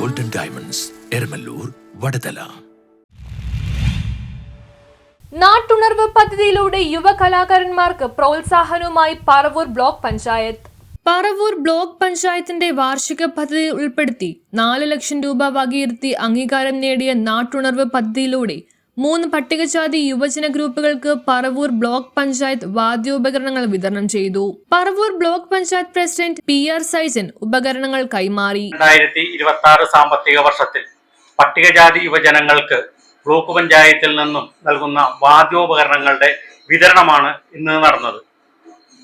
Golden diamonds Eramalloor Vadathala. നാട്ടുണർവ് പദ്ധതിയിലൂടെ യുവ കലാകാരന്മാർക്ക് പ്രോത്സാഹനവുമായി പറവൂർ ബ്ലോക്ക് പഞ്ചായത്ത്. പറവൂർ ബ്ലോക്ക് പഞ്ചായത്തിന്റെ വാർഷിക പദ്ധതിയിൽ ഉൾപ്പെടുത്തി 4 ലക്ഷം രൂപ വകയിരുത്തി അംഗീകാരം നേടിയ നാട്ടുണർവ് പദ്ധതിയിലൂടെ 3 പട്ടികജാതി യുവജന ഗ്രൂപ്പുകൾക്ക് പറവൂർ ബ്ലോക്ക് പഞ്ചായത്ത് വാദ്യോപകരണങ്ങൾ വിതരണം ചെയ്തു. Paravur block panchayat president PR Saijan ഉപകരണങ്ങൾ കൈമാറി. 2026 സാമ്പത്തിക വർഷത്തിൽ പട്ടികജാതി യുവജനങ്ങൾക്ക് ബ്ലോക്ക് പഞ്ചായത്തിൽ നിന്നും നൽകുന്ന വാദ്യോപകരണങ്ങളുടെ വിതരണമാണ് ഇന്ന് നടന്നത്.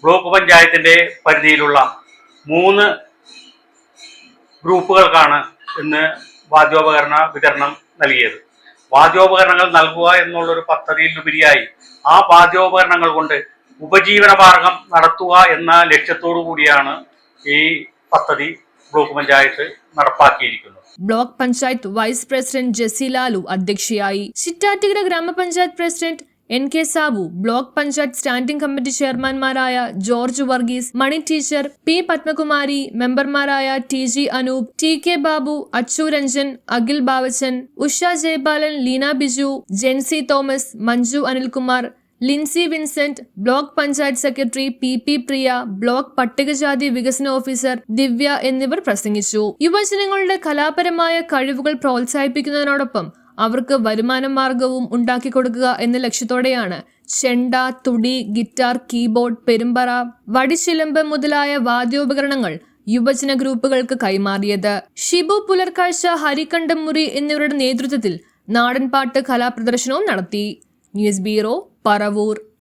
ബ്ലോക്ക് പഞ്ചായത്തിന്റെ പരിധിയിലുള്ള 3 ഗ്രൂപ്പുകൾക്കാണ് ഇന്ന് വാദ്യോപകരണ വിതരണം നൽകിയത്. വാദ്യോപകരണങ്ങൾ നൽകുക എന്നുള്ളൊരു പദ്ധതിയിലുപരിയായി ആ വാദ്യോപകരണങ്ങൾ കൊണ്ട് ഉപജീവന മാർഗം നടത്തുക എന്ന ലക്ഷ്യത്തോടു കൂടിയാണ് ഈ പദ്ധതി ബ്ലോക്ക് പഞ്ചായത്ത് നടപ്പാക്കിയിരിക്കുന്നത്. Block panchayat vice president Jessy Lalu അധ്യക്ഷയായി. ചിറ്റാറ്റുകര ഗ്രാമപഞ്ചായത്ത് president NK Sabu, block panchayat standing committee ചെയർമാൻമാരായ ജോർജ് വർഗീസ്, മണി ടീച്ചർ, P പത്മകുമാരി, മെമ്പർമാരായ TG Anoop, TK Babu, Achu Ranjan, Akhil Bavachan, Usha Jayapalan, Leena Biju, Jency Thomas, Manju Anilkumar, Lincy Vincent, block panchayat secretary PP Priya, block പട്ടികജാതി വികസന ഓഫീസർ ദിവ്യ എന്നിവർ പ്രസംഗിച്ചു. യുവജനങ്ങളുടെ കലാപരമായ കഴിവുകൾ പ്രോത്സാഹിപ്പിക്കുന്നതിനോടൊപ്പം അവർക്ക് വരുമാന മാർഗവും ഉണ്ടാക്കി കൊടുക്കുക എന്ന ലക്ഷ്യത്തോടെയാണ് ചെണ്ട, തുടി, ഗിറ്റാർ, കീബോർഡ്, പെരുമ്പറ, വടിച്ചിലമ്പ് മുതലായ വാദ്യോപകരണങ്ങൾ യുവജന ഗ്രൂപ്പുകൾക്ക് കൈമാറിയത്. ഷിബു പുലർക്കാഴ്ച, ഹരികണ്ഠമുറി എന്നിവരുടെ നേതൃത്വത്തിൽ നാടൻപാട്ട് കലാപ്രദർശനവും നടത്തി. News bureau, Paravur.